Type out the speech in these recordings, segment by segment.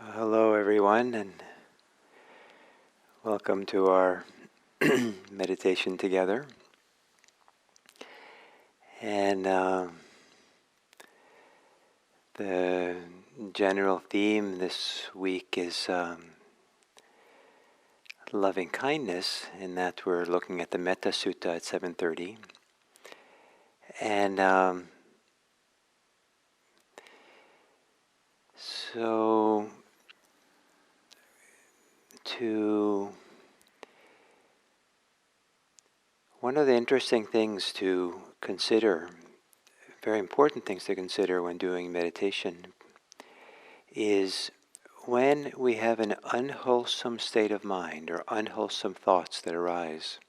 Hello everyone, and welcome to our meditation together. And the general theme this week is loving kindness, in that we're looking at the Metta Sutta at 7:30. And so one of the interesting things to consider, very important things to consider when doing meditation, is when we have an unwholesome state of mind or unwholesome thoughts that arise.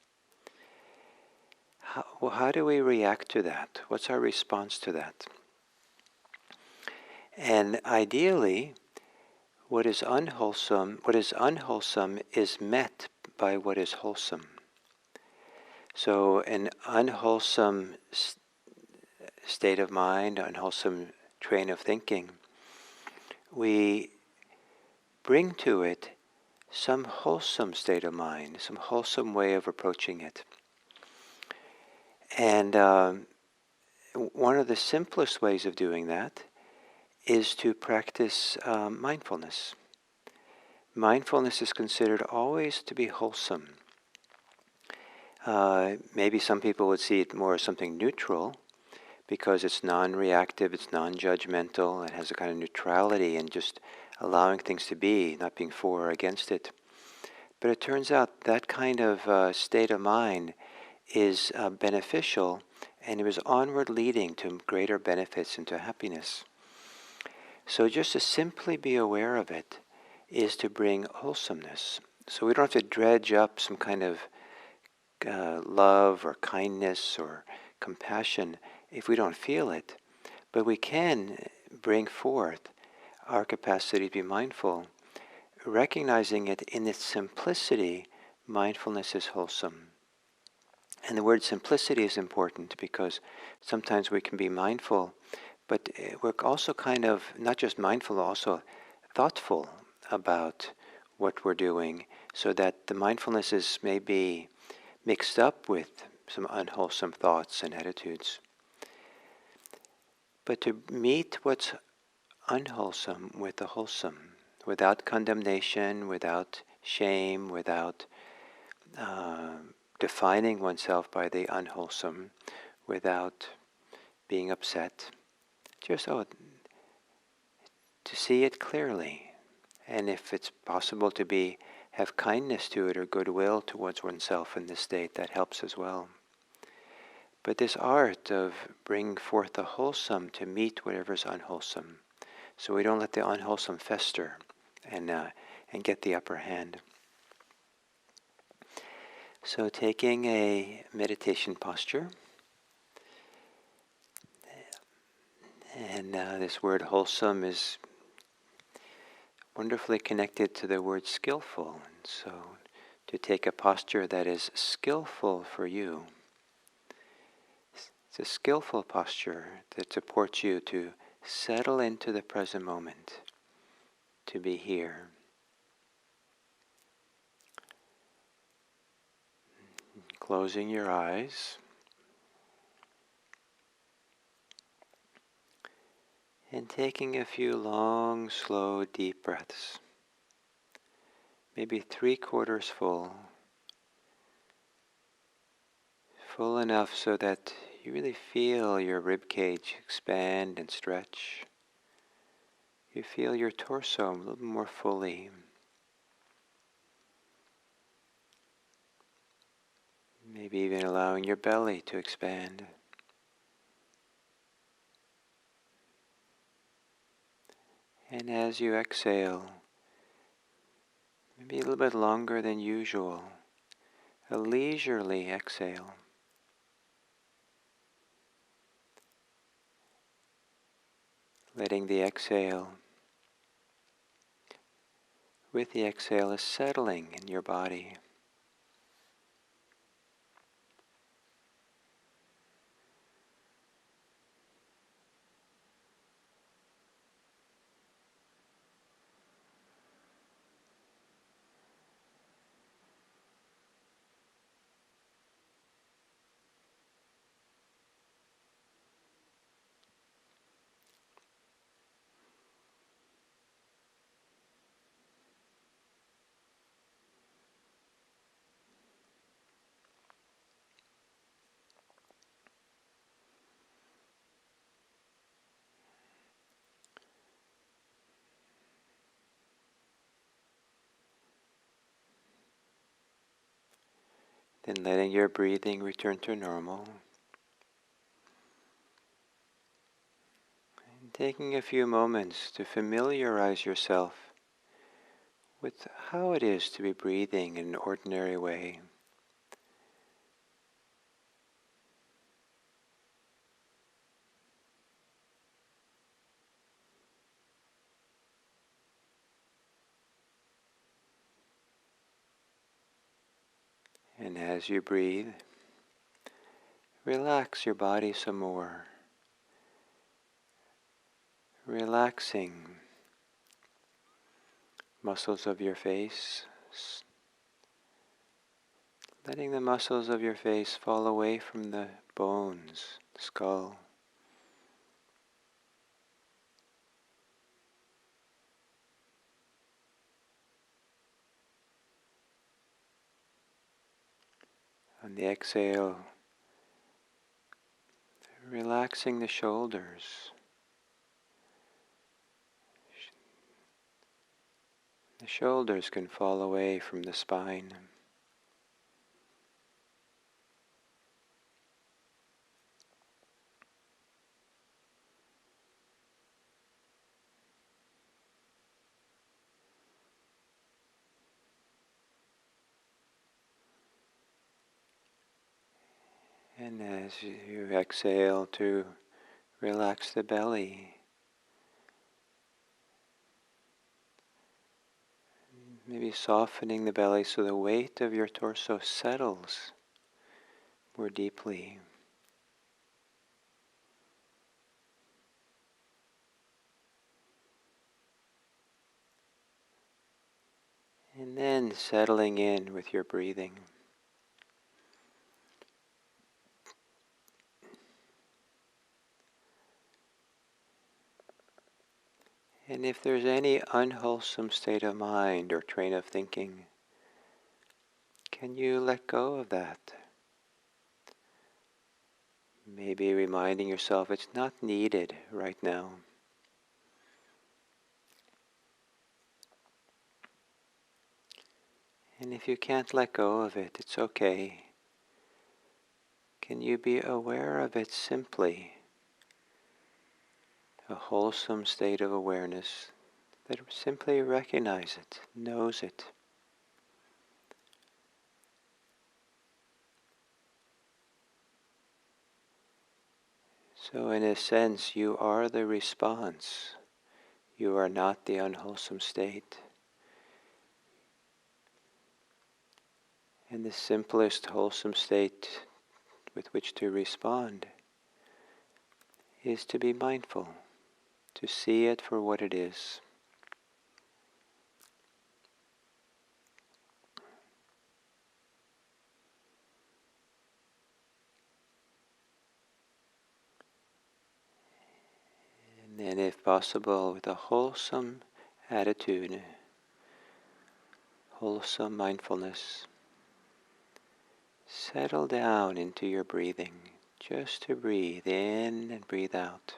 How do we react to that? What's our response to that? And ideally, what is unwholesome is met by what is wholesome. So an unwholesome state of mind, unwholesome train of thinking, we bring to it some wholesome state of mind, some wholesome way of approaching it. And one of the simplest ways of doing that is to practice mindfulness. Mindfulness is considered always to be wholesome. Maybe some people would see it more as something neutral, because it's non-reactive, it's non-judgmental, it has a kind of neutrality and just allowing things to be, not being for or against it. But it turns out that kind of state of mind is beneficial, and it was onward leading to greater benefits and to happiness. So just to simply be aware of it is to bring wholesomeness. So we don't have to dredge up some kind of love or kindness or compassion if we don't feel it. But we can bring forth our capacity to be mindful, recognizing it in its simplicity. Mindfulness is wholesome. And the word simplicity is important because sometimes we can be mindful, but we're also kind of not just mindful, also thoughtful about what we're doing, so that the mindfulness is maybe mixed up with some unwholesome thoughts and attitudes. But to meet what's unwholesome with the wholesome, without condemnation, without shame, without defining oneself by the unwholesome, without being upset, just to see it clearly. And if it's possible to have kindness to it or goodwill towards oneself in this state, that helps as well. But this art of bringing forth the wholesome to meet whatever's unwholesome, so we don't let the unwholesome fester and get the upper hand. So taking a meditation posture, and this word wholesome is wonderfully connected to the word skillful. And so to take a posture that is skillful for you. It's a skillful posture that supports you to settle into the present moment, to be here. Closing your eyes. And taking a few long, slow, deep breaths. Maybe 3/4 full. Full enough so that you really feel your rib cage expand and stretch. You feel your torso a little more fully. Maybe even allowing your belly to expand. And as you exhale, maybe a little bit longer than usual, a leisurely exhale. Letting the exhale, with the exhale, is settling in your body. and letting your breathing return to normal. And taking a few moments to familiarize yourself with how it is to be breathing in an ordinary way. And as you breathe, relax your body some more. Relaxing muscles of your face, letting the muscles of your face fall away from the bones, the skull. On the exhale, relaxing the shoulders. The shoulders can fall away from the spine. And as you exhale to relax the belly, maybe softening the belly so the weight of your torso settles more deeply. And then settling in with your breathing. And if there's any unwholesome state of mind or train of thinking, can you let go of that? Maybe reminding yourself it's not needed right now. And if you can't let go of it, it's okay. Can you be aware of it simply? A wholesome state of awareness that simply recognizes it, knows it. So in a sense, you are the response. You are not the unwholesome state. And the simplest wholesome state with which to respond is to be mindful, to see it for what it is. And then if possible, with a wholesome attitude, wholesome mindfulness, settle down into your breathing, just to breathe in and breathe out.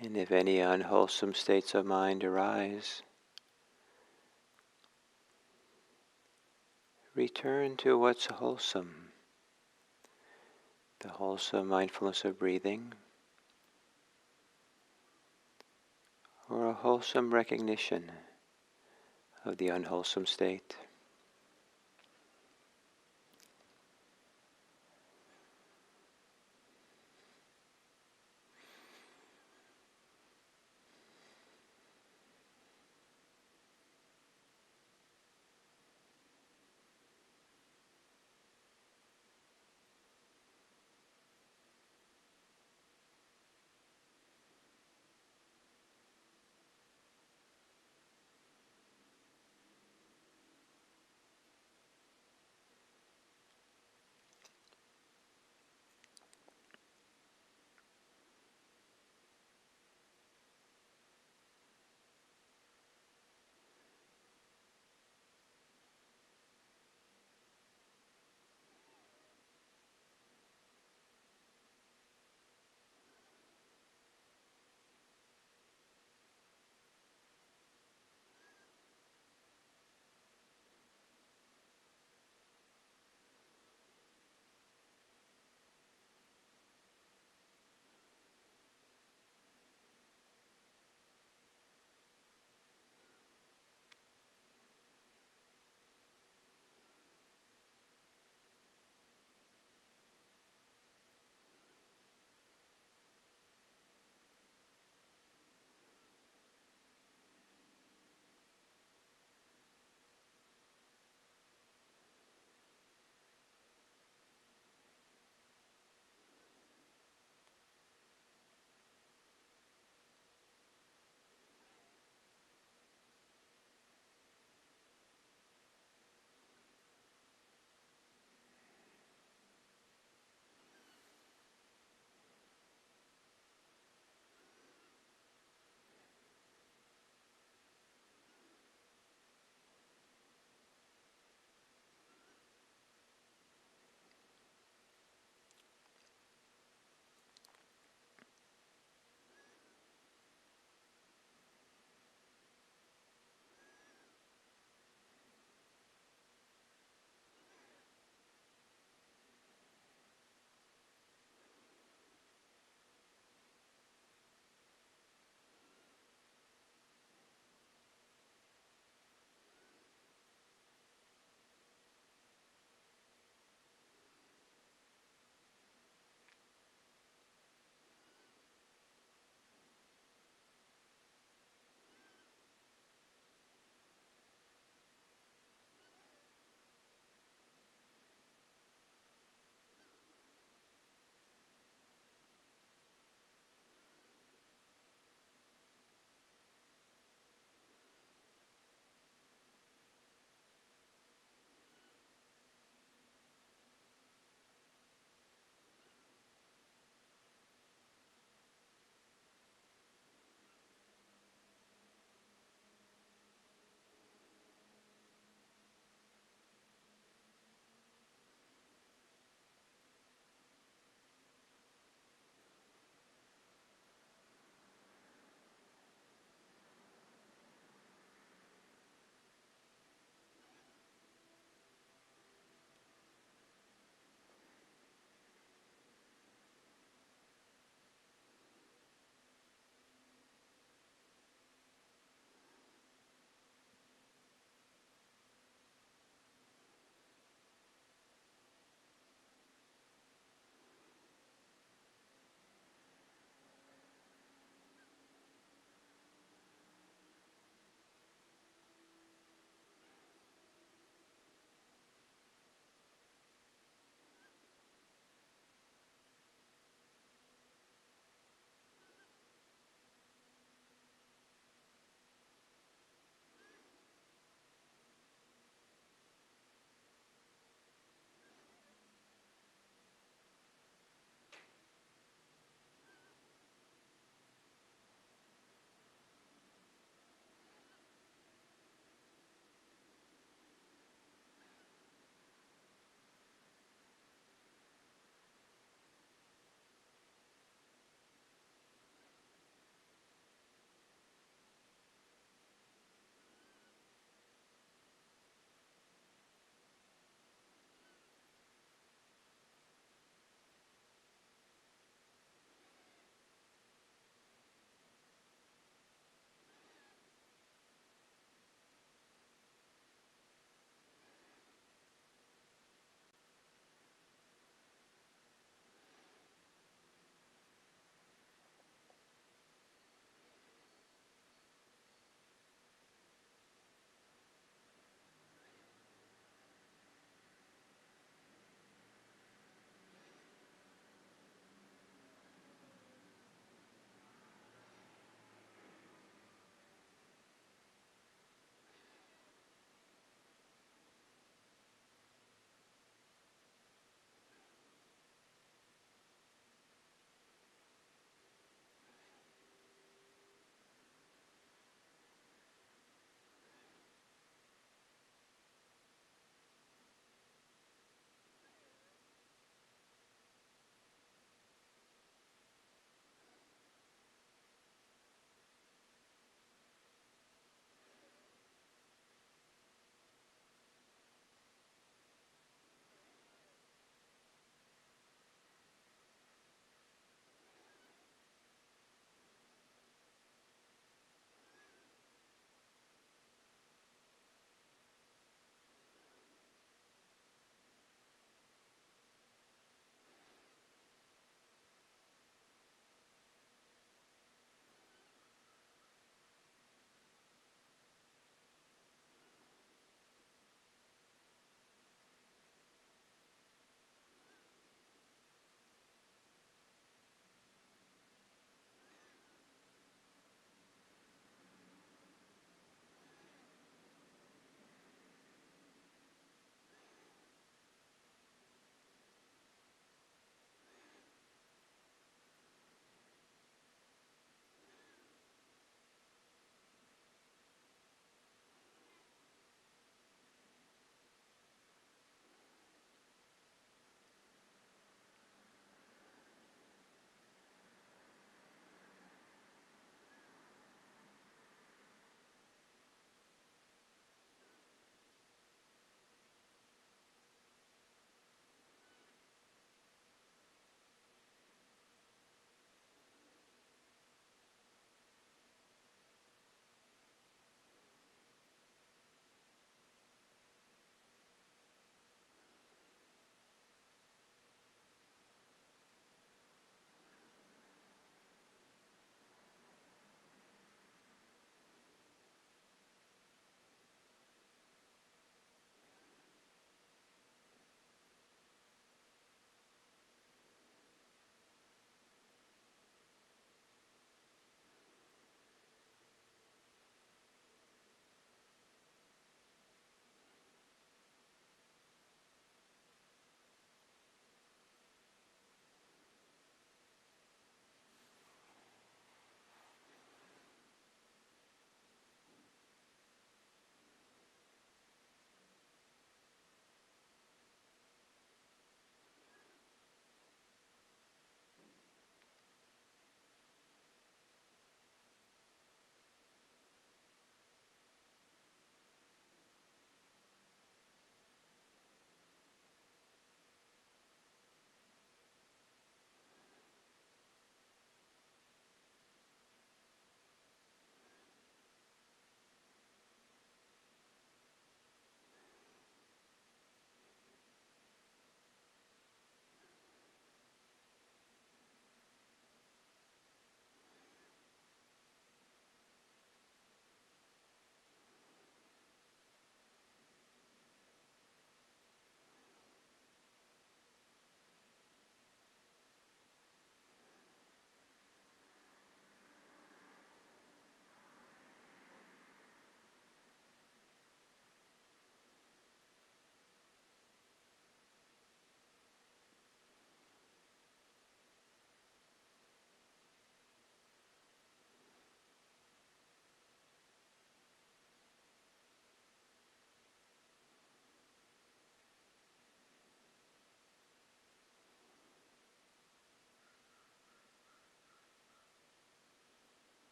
And if any unwholesome states of mind arise, return to what's wholesome, the wholesome mindfulness of breathing, or a wholesome recognition of the unwholesome state.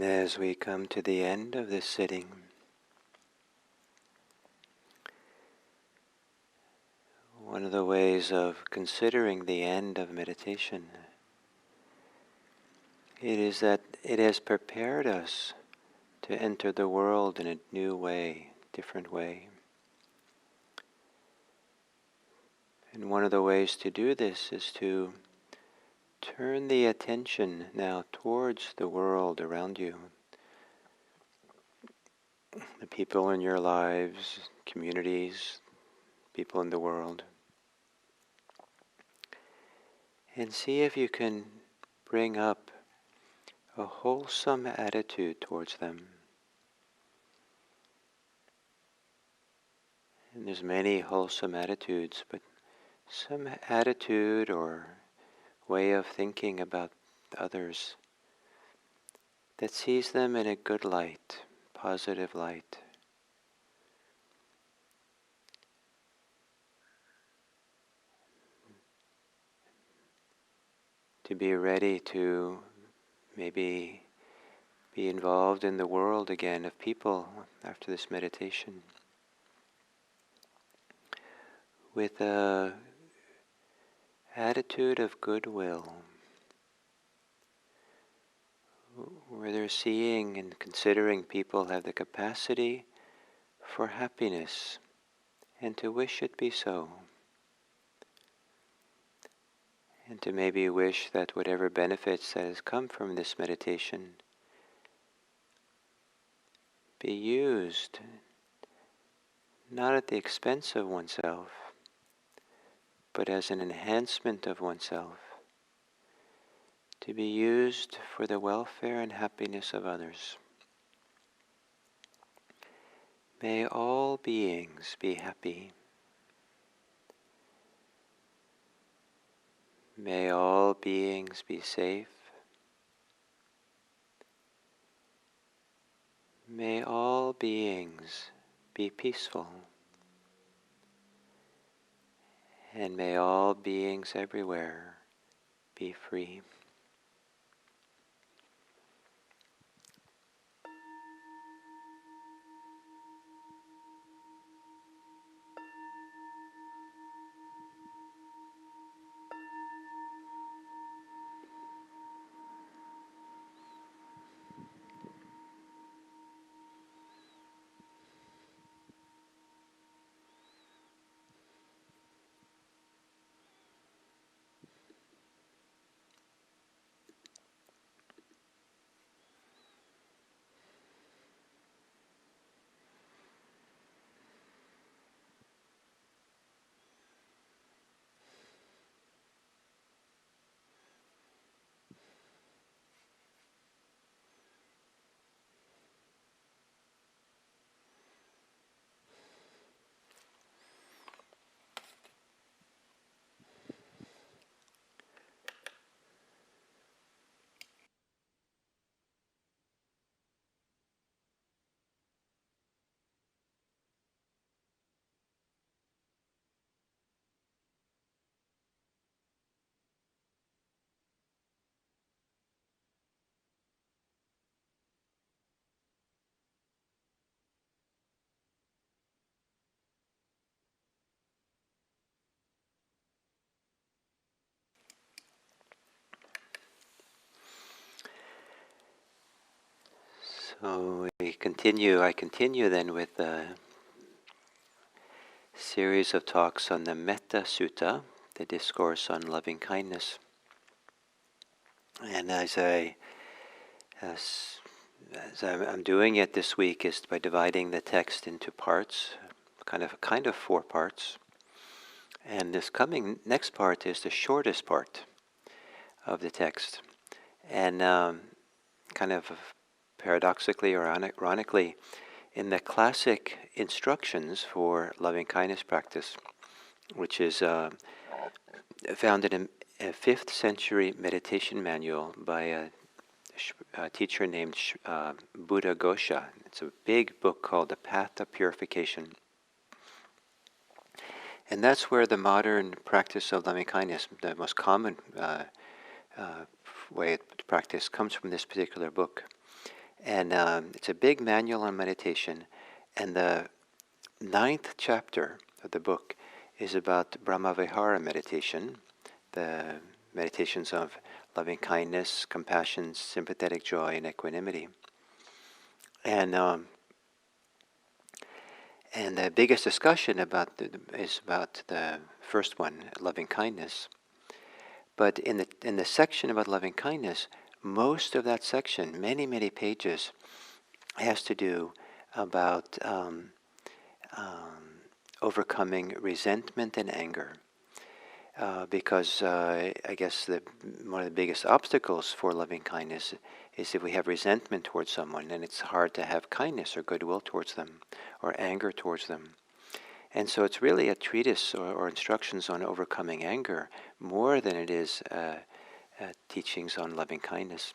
as we come to the end of this sitting, one of the ways of considering the end of meditation, it is that it has prepared us to enter the world in a new way, different way. And one of the ways to do this is to turn the attention now towards the world around you, the people in your lives, communities, people in the world, and see if you can bring up a wholesome attitude towards them. And there's many wholesome attitudes, but some attitude or way of thinking about others that sees them in a good light, positive light. To be ready to maybe be involved in the world again of people after this meditation with a attitude of goodwill, where they're seeing and considering people have the capacity for happiness and to wish it be so. And to maybe wish that whatever benefits that has come from this meditation be used not at the expense of oneself, but as an enhancement of oneself, to be used for the welfare and happiness of others. May all beings be happy. May all beings be safe. May all beings be peaceful. And may all beings everywhere be free. So I continue then with a series of talks on the Metta Sutta, the discourse on loving kindness. And as I'm doing it this week is by dividing the text into parts, kind of 4 parts. And this coming next part is the shortest part of the text. And kind of paradoxically or ironically, in the classic instructions for loving kindness practice, which is founded in a 5th century meditation manual by a teacher named Buddha Gosha. It's a big book called The Path of Purification. And that's where the modern practice of loving kindness, the most common way to practice, comes from this particular book. And it's a big manual on meditation. And the 9th chapter of the book is about Brahmavihara meditation, the meditations of loving kindness, compassion, sympathetic joy, and equanimity. And the biggest discussion is about the first one, loving kindness. But in the section about loving kindness, most of that section, many pages, has to do about overcoming resentment and anger. Because I guess one of the biggest obstacles for loving kindness is if we have resentment towards someone, and it's hard to have kindness or goodwill towards them, or anger towards them. And so it's really a treatise or instructions on overcoming anger more than it is teachings on loving kindness.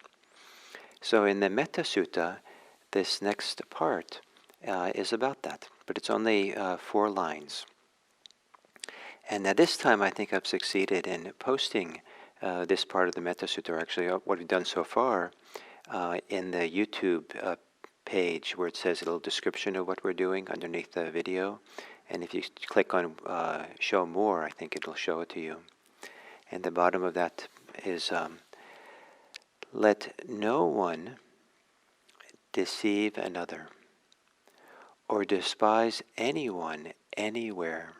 So in the Metta Sutta, this next part is about that, but it's only 4 lines. And at this time, I think I've succeeded in posting this part of the Metta Sutta, or actually what we've done so far, in the YouTube page where it says a little description of what we're doing underneath the video. And if you click on show more, I think it'll show it to you. And the bottom of that is, let no one deceive another or despise anyone anywhere.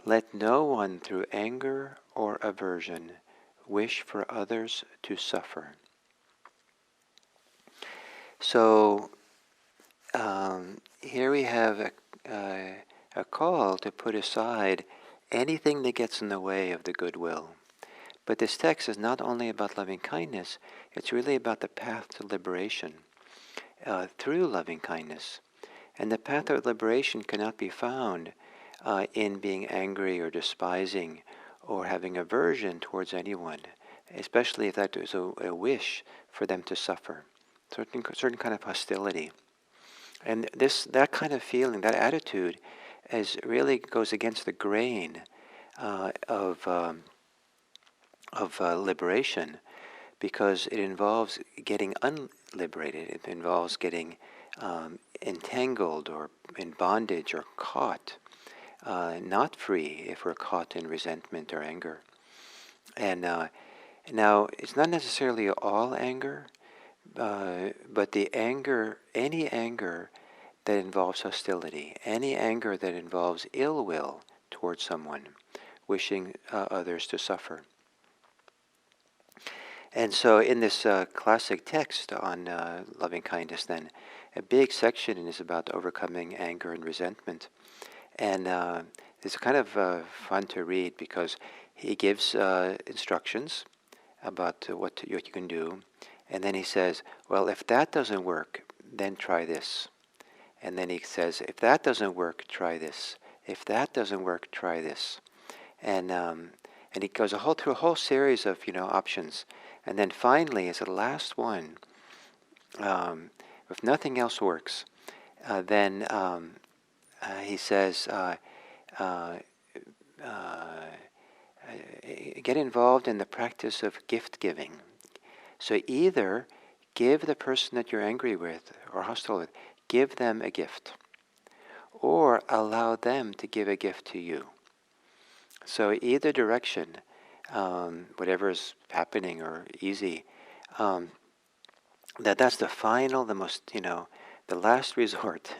Let no one through anger or aversion wish for others to suffer. So here we have a call to put aside anything that gets in the way of the goodwill. But this text is not only about loving kindness, it's really about the path to liberation through loving kindness. And the path of liberation cannot be found in being angry or despising or having aversion towards anyone, especially if that is a wish for them to suffer, certain kind of hostility. And that kind of feeling, that attitude, really goes against the grain of liberation, because it involves getting unliberated. It involves getting entangled or in bondage or caught, not free if we're caught in resentment or anger. And now, it's not necessarily all anger, but the anger, any anger that involves hostility, any anger that involves ill will towards someone, wishing others to suffer. And so in this classic text on loving kindness, then, a big section is about overcoming anger and resentment. And it's kind of fun to read because he gives instructions about what you can do. And then he says, well, if that doesn't work, then try this. And then he says, if that doesn't work, try this. If that doesn't work, try this. And he goes through a whole series of options. And then finally, as the last one, if nothing else works, then he says, get involved in the practice of gift giving. So either give the person that you're angry with or hostile with, give them a gift, or allow them to give a gift to you. So either direction, whatever is happening or easy, that's the final, the most, the last resort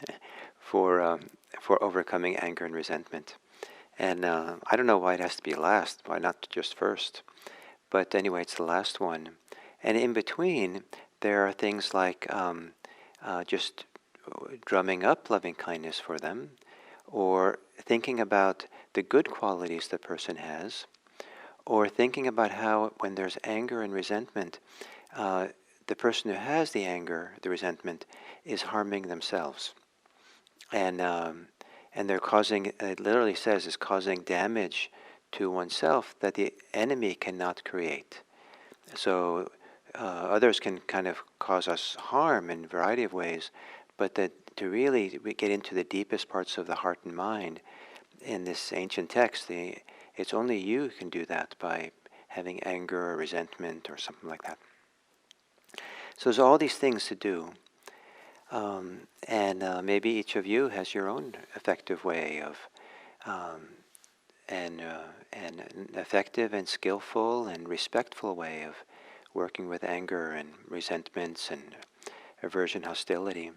for overcoming anger and resentment. And I don't know why it has to be last. Why not just first? But anyway, it's the last one. And in between, there are things like just drumming up loving kindness for them, or thinking about the good qualities the person has, or thinking about how when there's anger and resentment, the person who has the anger, the resentment, is harming themselves. And they're causing, it literally says, is causing damage to oneself that the enemy cannot create. So others can kind of cause us harm in a variety of ways, but that to really get into the deepest parts of the heart and mind, in this ancient text, it's only you who can do that by having anger or resentment or something like that. So there's all these things to do. And maybe each of you has your own effective way of, um, and an effective and skillful and respectful way of working with anger and resentments and aversion, hostility.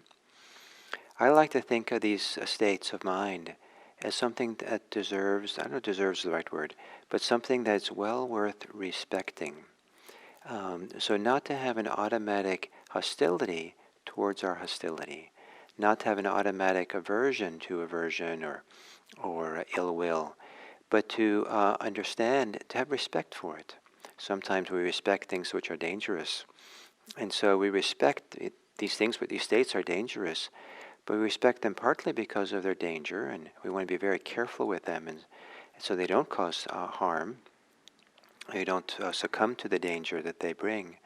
I like to think of these states of mind as something that deserves, I don't know if deserves the right word, but something that's well worth respecting. So not to have an automatic hostility towards our hostility, not to have an automatic aversion to aversion or ill will, but to understand, to have respect for it. Sometimes we respect things which are dangerous, and so we respect these things, but these states are dangerous, but we respect them partly because of their danger, and we want to be very careful with them, and so they don't cause harm, they don't succumb to the danger that they bring.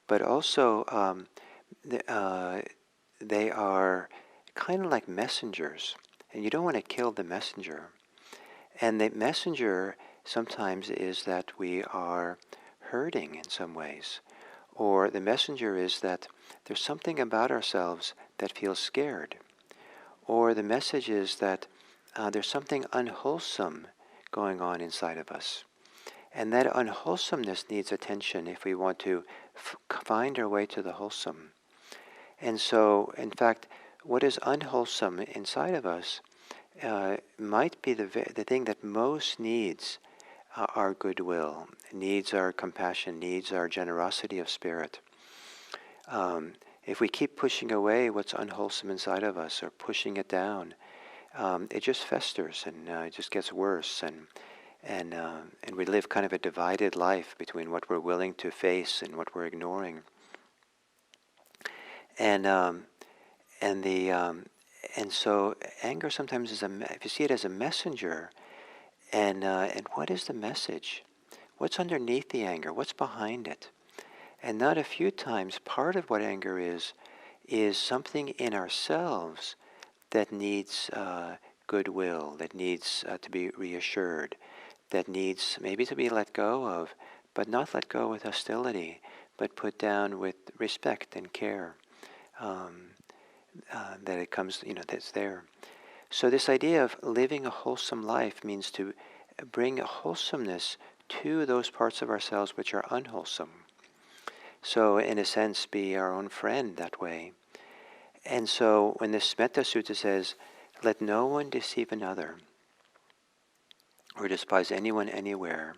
But also, they are kind of like messengers, and you don't want to kill the messenger. And the messenger sometimes is that we are hurting in some ways, or the messenger is that there's something about ourselves that feels scared, or the message is that there's something unwholesome going on inside of us. And that unwholesomeness needs attention if we want to find our way to the wholesome. And so, in fact, what is unwholesome inside of us might be the thing that most needs our goodwill, needs our compassion, needs our generosity of spirit. If we keep pushing away what's unwholesome inside of us or pushing it down, it just festers and it just gets worse. And we live kind of a divided life between what we're willing to face and what we're ignoring. And so anger sometimes is if you see it as a messenger, and what is the message? What's underneath the anger? What's behind it? And not a few times, part of what anger is something in ourselves that needs goodwill, that needs to be reassured, that needs maybe to be let go of, but not let go with hostility, but put down with respect and care. That it comes, that's there. So this idea of living a wholesome life means to bring a wholesomeness to those parts of ourselves which are unwholesome. So in a sense, be our own friend that way. And so when this Metta Sutta says, let no one deceive another, or despise anyone anywhere,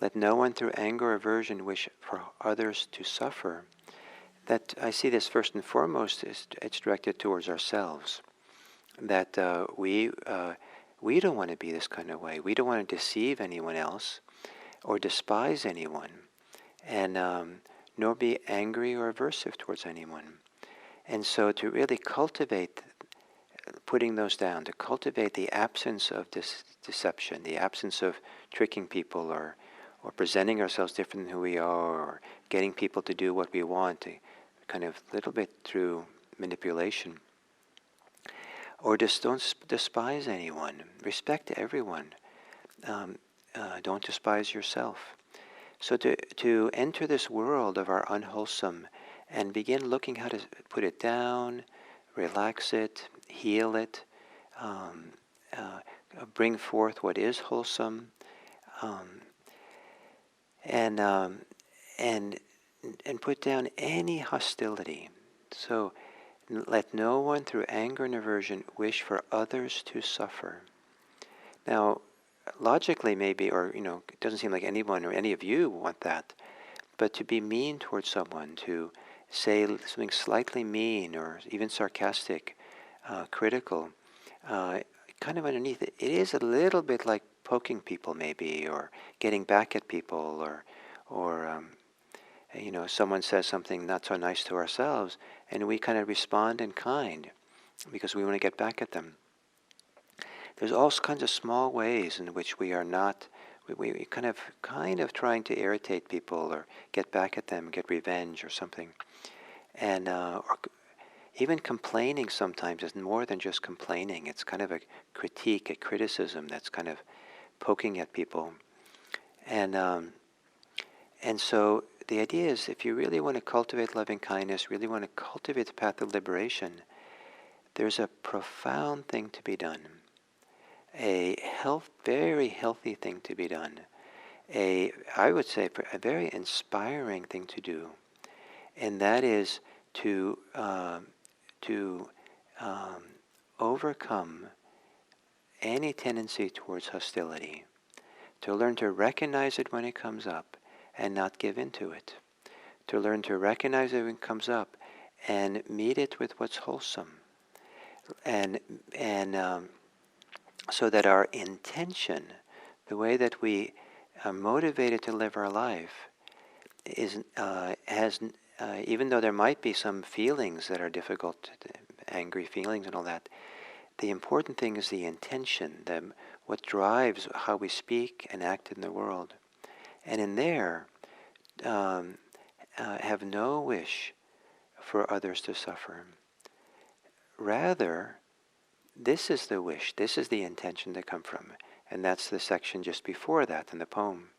let no one through anger or aversion wish for others to suffer, that I see this first and foremost it's directed towards ourselves. That we don't want to be this kind of way. We don't want to deceive anyone else or despise anyone, and nor be angry or aversive towards anyone. And so to really cultivate putting those down, to cultivate the absence of deception, the absence of tricking people or presenting ourselves different than who we are, or getting people to do what we want, kind of a little bit through manipulation. Or just don't despise anyone. Respect everyone. Don't despise yourself. So to enter this world of our unwholesome and begin looking how to put it down, relax it, heal it, bring forth what is wholesome, and put down any hostility. So let no one through anger and aversion wish for others to suffer. Now, logically maybe, or it doesn't seem like anyone or any of you want that, but to be mean towards someone, to say something slightly mean or even sarcastic, critical, kind of underneath it, it is a little bit like poking people maybe, or getting back at people, or someone says something not so nice to ourselves, and we kind of respond in kind because we want to get back at them. There's all kinds of small ways in which we are not, we kind of trying to irritate people or get back at them, get revenge or something. And or even complaining sometimes is more than just complaining. It's kind of a critique, a criticism that's kind of poking at people. And so the idea is, if you really want to cultivate loving kindness, really want to cultivate the path of liberation, there's a profound thing to be done. A very healthy thing to be done. I would say, a very inspiring thing to do. And that is to overcome any tendency towards hostility, to learn to recognize it when it comes up and not give in to it, to learn to recognize it when it comes up and meet it with what's wholesome, and so that our intention, the way that we are motivated to live our life, even though there might be some feelings that are difficult, angry feelings and all that, the important thing is the intention, what drives how we speak and act in the world. And in there, have no wish for others to suffer. Rather, this is the wish, this is the intention to come from. And that's the section just before that in the poem.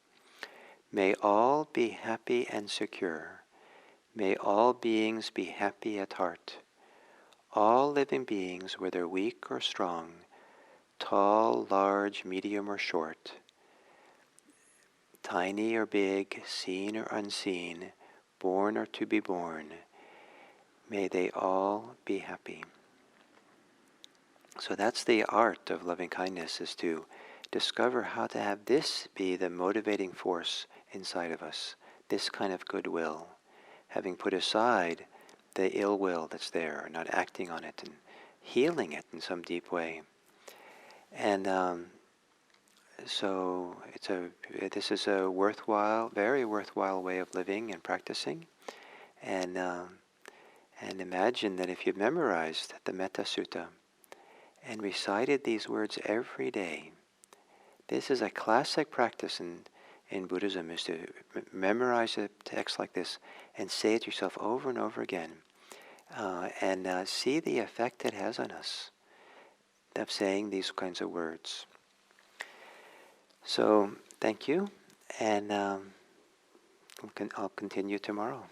May all be happy and secure. May all beings be happy at heart. All living beings, whether weak or strong, tall, large, medium or short, tiny or big, seen or unseen, born or to be born, may they all be happy. So that's the art of loving kindness, is to discover how to have this be the motivating force inside of us, this kind of goodwill, having put aside the ill will that's there, not acting on it and healing it in some deep way. And so this is a very worthwhile way of living and practicing. And imagine that if you memorized the Metta Sutta and recited these words every day. This is a classic practice in Buddhism, is to memorize a text like this and say it yourself over and over again, and see the effect it has on us of saying these kinds of words. So thank you, and I'll continue tomorrow.